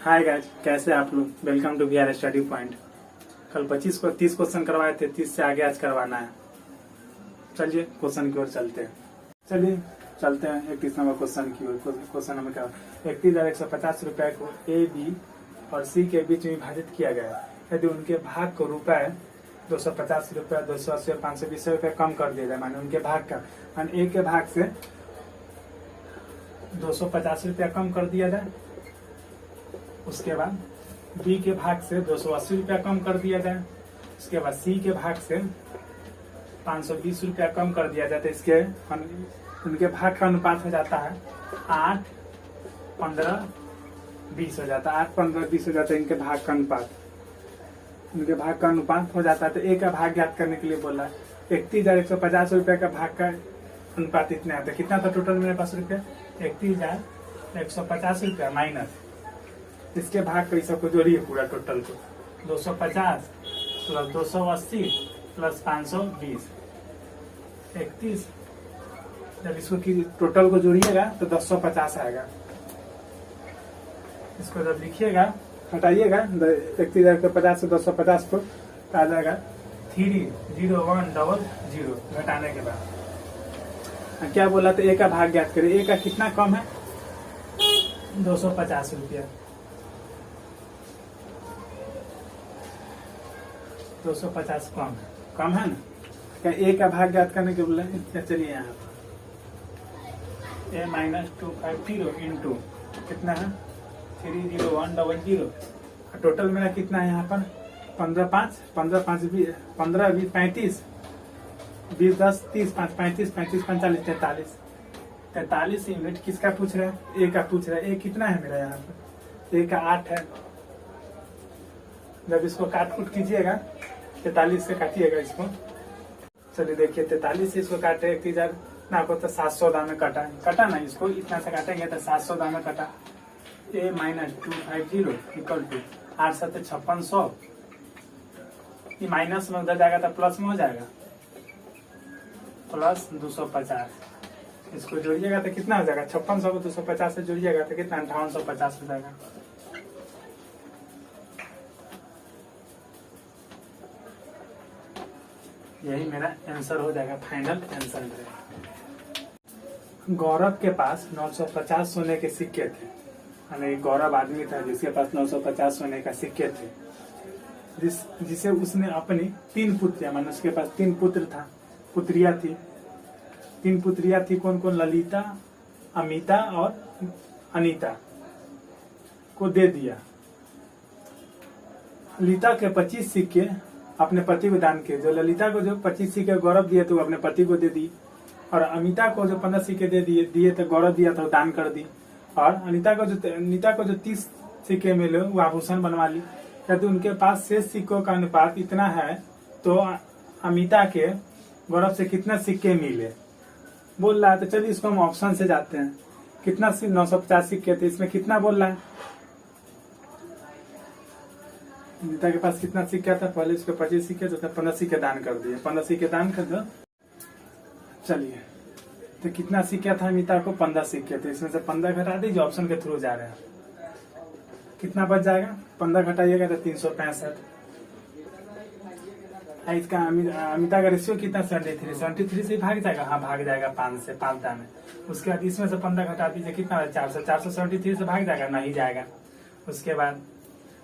Hi guys, कैसे आप लोग। Welcome to VR study point. कल 30 क्वेश्चन करवाए थे, 30 से आगे आज करवाना है। चलिए क्वेश्चन की ओर चलते हैं। चलिए चलते हैं 31 नंबर क्वेश्चन की ओर। क्वेश्चन नंबर क्या, 31,150 रुपए को ए, बी और सी के बीच में विभाजित किया गया है। यदि उनके भाग को रुपए 250 रुपए, 280 और 520 रुपए कम कर दिया जाए, माने उनके भाग का, माने ए के भाग से 250 रुपया कम कर दिया जाए। उसके बाद बी के भाग से 280 रुपया कम कर दिया जाए। उसके बाद सी के भाग से 520 रुपया कम कर दिया जाए। तो इसके उनके भाग का अनुपात हो जाता है 8, 15, 20 हो जाता है। 8, 15, 20 हो जाता है इनके भाग का अनुपात। उनके भाग का अनुपात हो जाता है। तो ए का भाग ज्ञात करने के लिए बोला 31,150 रुपया का भाग का अनुपात इतना आता है। कितना था टोटल मेरे पास रुपया? 31,150 रुपया माइनस इसके भाग का सबको जोड़िए पूरा टोटल को। 250 प्लस 280 प्लस 520 31। जब इसको की टोटल को जोड़िएगा तो 1050 आएगा। इसको जब लिखिएगा हटाइएगा 31,150 से 250 को आ जाएगा 30100 घटाने के बाद। क्या बोला? तो ए का भाग ज्ञात करें। ए का कितना कम है? 250 रुपया। 250 कम है ना। क्या ए का भाग ज्ञात करने के बोला? चलिए यहाँ ए माइनस 250 इंटू कितना है 30100। टोटल मेरा कितना है यहाँ पर? 15, 5, 15, 5, 15, 20, 35, 20, 10, 30, 5, 35, 35, 45, 43। 43 यूनिट किसका पूछ रहा है? ए का पूछ रहा है। ए कितना है मेरा यहाँ पर? ए का 8 है। जब इसको काट कूट कीजिएगा 43 से काटिएगा इसको। चलिए देखिए 43 से इसको काटे 1,000 ना आपको तो 700 दाम कटा ना। इसको इतना से काटेंगे तो 700 दाम कटा। ए माइनस 250 इक्वल टू 8 7 5600। ये माइनस में उधर जाएगा तो प्लस में हो जाएगा प्लस 250। इसको जोड़िएगा तो कितना हो जाएगा? 5600 को 250 से जोड़िएगा तो कितना 5850 हो जाएगा। यही मेरा आंसर हो जाएगा, फाइनल आंसर मेरा। गौरव के पास 950 सोने के सिक्के थे। यानी गौरव आदमी था जिसके पास 950 सोने का सिक्के थे, जिसे उसने अपनी 3 पुत्रियां, माने उसके पास 3 पुत्र था, पुत्रियां थी। 3 पुत्रियां थी। कौन कौन? ललिता, अमिता और अनीता को दे दिया। ललिता के 25 सिक्के अपने पति को दान किए। जो ललिता को जो 25 सिक्के गौरव दिए तो वो अपने पति को दे दी, और अमिता को जो 15 सिक्के दे दिए तो गौरव दिया था दान कर दी, और अनीता को जो 30 सिक्के मिले वो आभूषण बनवा ली। यदि उनके पास शेष सिक्कों का अनुपात इतना है तो अमिता के गौरव से कितना सिक्के मिले बोल रहा है। तो चलिए इसको हम ऑप्शन से जाते हैं। कितना 950 सिक्के थे, इसमें कितना बोल रहा है? अमिता के पास कितना सिक्का था? पहले इसको 25 सिक्के तो 15 सिक्के दान कर दिए। 15 सिक्के दान कर दो। चलिए तो कितना सिक्का था अमिता को? 15 सिक्के थे। इसमें से 15 घटा दीजिए, ऑप्शन के थ्रू जा रहे हैं। कितना बच जाएगा? 15 घटाइएगा तो 365। इसका अमिता का रेशियो कितना? 73 से भाग जाएगा। हाँ भाग जाएगा 5 से 5 दाने। उसके बाद इसमें से 15 घटा दीजिए, कितना? 473 से भाग जाएगा, नहीं जाएगा। उसके बाद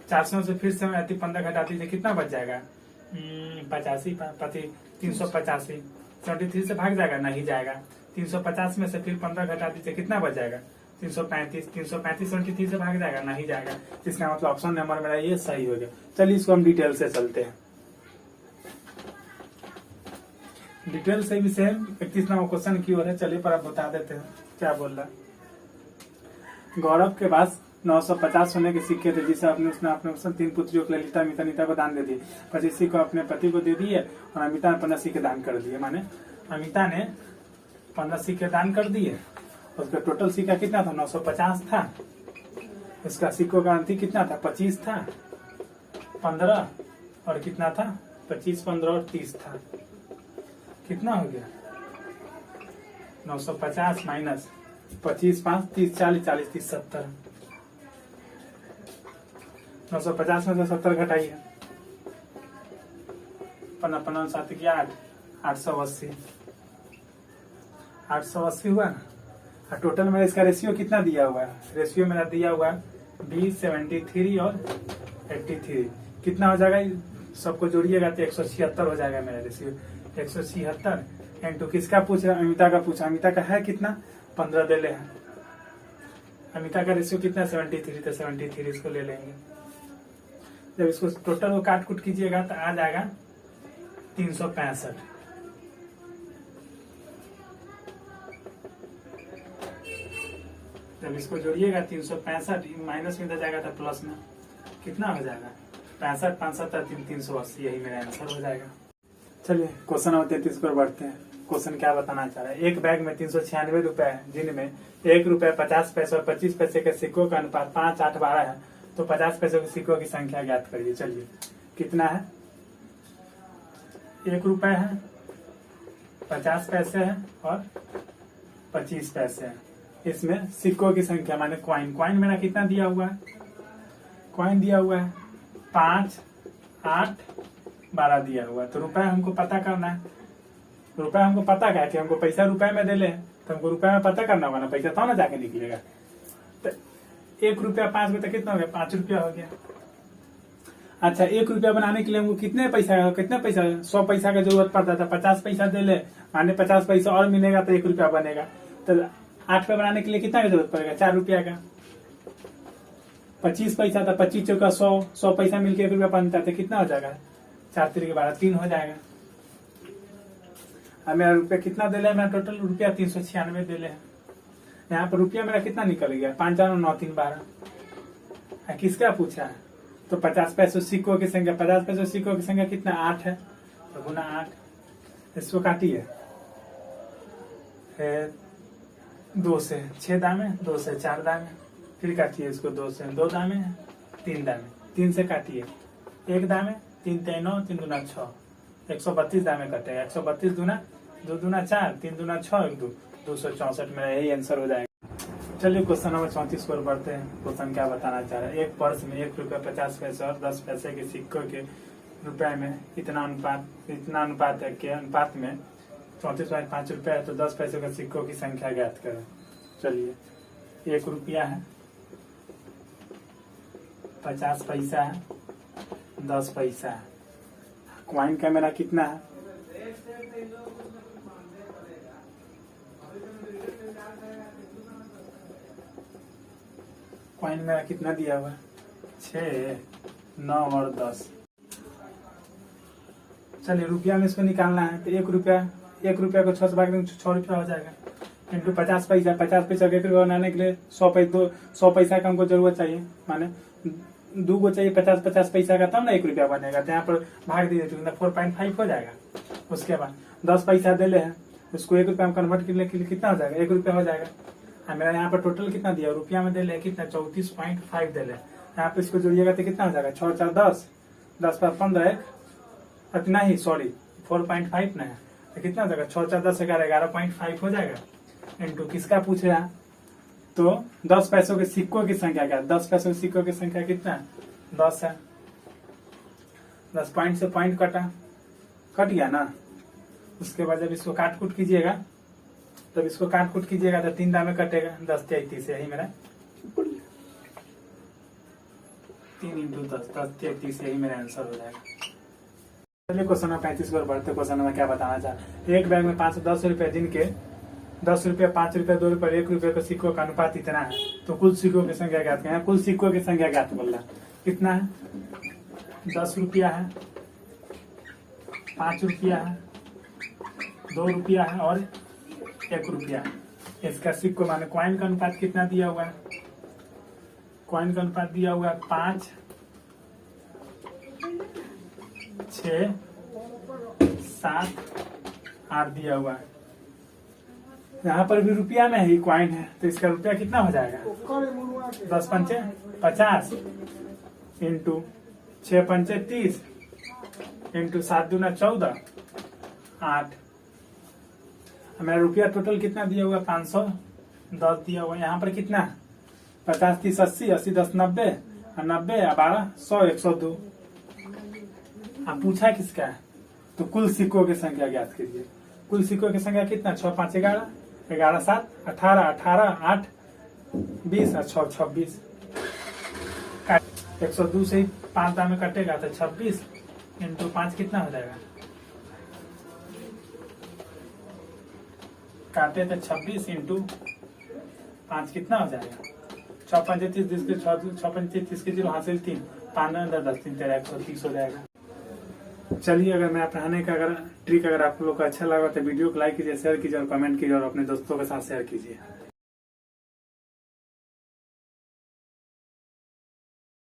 400 से फिर से 15 घटा दीजिए, कितना बच जाएगा? 85 385। 73 से भाग जाएगा, नहीं जाएगा। 350 में से फिर 15 घटा दीजिए, कितना बच जाएगा? 335 73 से भाग जाएगा, नहीं जाएगा। इसका मतलब ऑप्शन नंबर मेरा ये सही हो गया। चलिए इसको हम डिटेल से चलते हैं। डिटेल से भी सेम 31 नंबर क्वेश्चन की ओर है। चलिए पर आप बता देते हैं क्या बोल रहा है। गौरव के पास 950 सोने के सिक्के थे, जिसे उसने अपने 3 पुत्रियों को ललिता, अनीता को दान दे दिए। 25 को अपने पति को दे दिए और अमिता ने 15 सिक्के दान कर दिए। माने अमिता ने 15 सिक्के दान कर दिए। उसका टोटल सिक्का कितना था? 950 था। उसका सिक्कों का अंतिम कितना था? 25 था, 15 और कितना था? 25, 15 और 30 था। कितना हो गया? 950 माइनस 25, 5, 30, 40, 40, 30, 70। 950 में से 70 घटाइए, 55 7 की 8, 880 हुआ ना। और टोटल मेरा इसका रेशियो कितना दिया हुआ है? रेशियो मेरा दिया हुआ है 20, 73 और 83। कितना हो जाएगा? सबको जोड़िएगा तो 176 हो जाएगा मेरा रेशियो। 176 इंटू किसका पूछा? अमिता का पूछा। अमिता का है कितना? 15 दे ले है। अमिता का रेशियो कितना? 73, तो 73 इसको ले लेंगे। जब इसको टोटल को काट कुट कीजिएगा तो आ जाएगा 365। जब इसको जोड़िएगा 365 माइनस में जाएगा तो प्लस में कितना हो जाएगा? 65, 5, 380। यही मेरा आंसर हो जाएगा। चलिए क्वेश्चन नंबर 33 पर बढ़ते हैं। क्वेश्चन क्या बताना चाह रहा है? एक बैग में 396 रुपए है, जिनमें 1 रुपए 50 पैसे और 25 पैसे के सिक्कों का अनुपात 5, 8, 12 है। तो 50 पैसे के सिक्कों की संख्या ज्ञात करिए। चलिए कितना है? 1 रुपए है, 50 पैसे है और 25 पैसे है। इसमें सिक्कों की संख्या माने कॉइन मेरा कितना दिया हुआ है? कॉइन दिया हुआ है 5, 8, 12 दिया हुआ है। तो रुपए हमको पता करना है। रुपए हमको पता क्या है कि हमको पैसा रुपए में दे ले, तो हमको रुपए में पता करना होगा ना, पैसा तो ना जाके निकलेगा। तो 1 रुपया 5 में तो कितना हो गया? 5 रुपया हो गया। अच्छा 1 रुपया बनाने के लिए हमको कितने पैसा 100 पैसा का जरूरत पड़ता था। 50 पैसा दे ले, माने 50 पैसा और मिलेगा तो 1 रुपया बनेगा। तो 8 पे बनाने के लिए कितना का जरूरत पड़ेगा? 4 रुपया का। 25 पैसा था, 25 चौका 100 पैसा मिलकर 1 रुपया बनता था। कितना हो जाएगा? 4 3 12 3 हो जाएगा। अब मेरा रुपया कितना दे ले? मेरा टोटल रुपया 396 दे ले। यहाँ पर रुपया मेरा कितना निकल गया? 5 4 9 3 12। किसका पूछा है? तो 50 पैसे सिक्कों की संख्या, 50 पैसे सिक्कों की संख्या कितना? 8 है, तो गुना 8। इसको काटिए 2 से 6 दामे, 2 से 4 दामे, फिर काटिए इसको 2 से 2 दामे, 3 दामे, 3 से काटिए 1 दामे, 3 3 9, 3 दूना 6, 132 दामे कटेगा। 132 दूना 2 दूना 4, 3 दूना 6, 1 2, 264 मेरा यही आंसर हो जाएगा। चलिए क्वेश्चन नंबर 34 पर बढ़ते हैं। क्वेश्चन क्या बताना चाह रहा है? एक पर्स में 1 रुपया 50 पैसे और 10 पैसे के सिक्कों के रुपए में इतना अनुपात है के अनुपात में 34.5 रुपया है। तो 10 पैसे के सिक्कों की संख्या ज्ञात करें। चलिए 1 रुपया है, 50 पैसा है, 10 पैसा है। कॉइन का मेरा कितना है? कॉइन मेरा कितना दिया हुआ? 6, 9 और 10। चलिए रुपया में इसको निकालना है। तो 1 रुपया को 6 से भाग देंगे 6 रुपया हो जाएगा। इंटू 50 पैसा, 50 पैसा के 1 रुपया बनाने के लिए 100 पैसा का हमको जरूरत चाहिए, माने 2 को चाहिए 50 पैसा का, तब ना 1 रुपया बनेगा। तो यहाँ पर भाग दीजिए 4.5 हो जाएगा। उसके बाद 10 पैसा दे ले हैं, उसको 1 रुपया में कन्वर्ट करने के लिए कितना हो जाएगा? 1 रुपया हो जाएगा। मेरा यहाँ पर टोटल कितना दिया? रुपया में दे ले कितना? 34.5 दे ले। यहाँ पे इसको जोड़िएगा तो कितना हो जाएगा? 6 4 10, 10 पर 15, इतना ही, सॉरी 4.5 ना है, तो कितना हो जाएगा? 6 4 10 11, 11.5 हो जाएगा। इंटू किसका पूछ रहा? तो 10 पैसों के सिक्कों की संख्या क्या? 10 पैसों के सिक्कों की संख्या कितना है? 10 है। 10 पॉइंट से पॉइंट कट गया ना। उसके बाद जब इसको काट कुट कीजिएगा, तब इसको काट कुट कीजिएगा तो 3 दामे कटेगा। 10 33 यही मेरा 3 इंटू 10, 10 33 यही मेरा आंसर हो जाएगा। चलिए क्वेश्चन नंबर 35 पर बढ़ते। क्वेश्चन में क्या बताना चाह? एक बैग में 510 रुपए, जिनके 10 रुपये, 5 रुपये, 2 रुपये, 1 रुपये का सिक्कों का अनुपात इतना है। तो कुल सिक्कों की संख्या ज्ञात करें। कुल सिक्कों की संख्या ज्ञात बोल रहा कितना है? 10 रुपया है, 5 रुपया है, 2 रुपया है और 1 रुपया। इसका सिक्कों माने कॉइन का अनुपात कितना दिया हुआ है? कॉइन का अनुपात दिया हुआ है 5, 6, 7, 8 दिया हुआ है। यहाँ पर भी रुपया में ही कॉइन है, तो इसका रुपया कितना हो जाएगा? 10 पंचे 50 इंटू 6 पंचे 30 इंटू 7 दूना 14, 8। मेरा रुपया टोटल कितना दिया हुआ? 510 दिया हुआ। यहाँ पर कितना? 50 30 80, 80 10 90, 90 या 12, 100, 102। अब पूछा किसका है, तो कुल सिक्कों की संख्या ज्ञात कीजिए। कुल सिक्कों की संख्या कितना, 6 5 11, 11 7 18, 18 8 20 और 6 26। 102 से 5 दाम में कटेगा तो 26 इंटू 5 कितना हो जाएगा, काटे तो 26 इंटू 5 कितना हो जाएगा, 6 5 30 के 6 5 30 के 0 हासिल 3 5 9 10 3 13 130 हो जाएगा। चलिए, अगर मैं पढ़ाने का ट्रिक अगर आप लोग को अच्छा लगा तो वीडियो को लाइक कीजिए, शेयर कीजिए और कमेंट कीजिए और अपने दोस्तों के साथ शेयर कीजिए।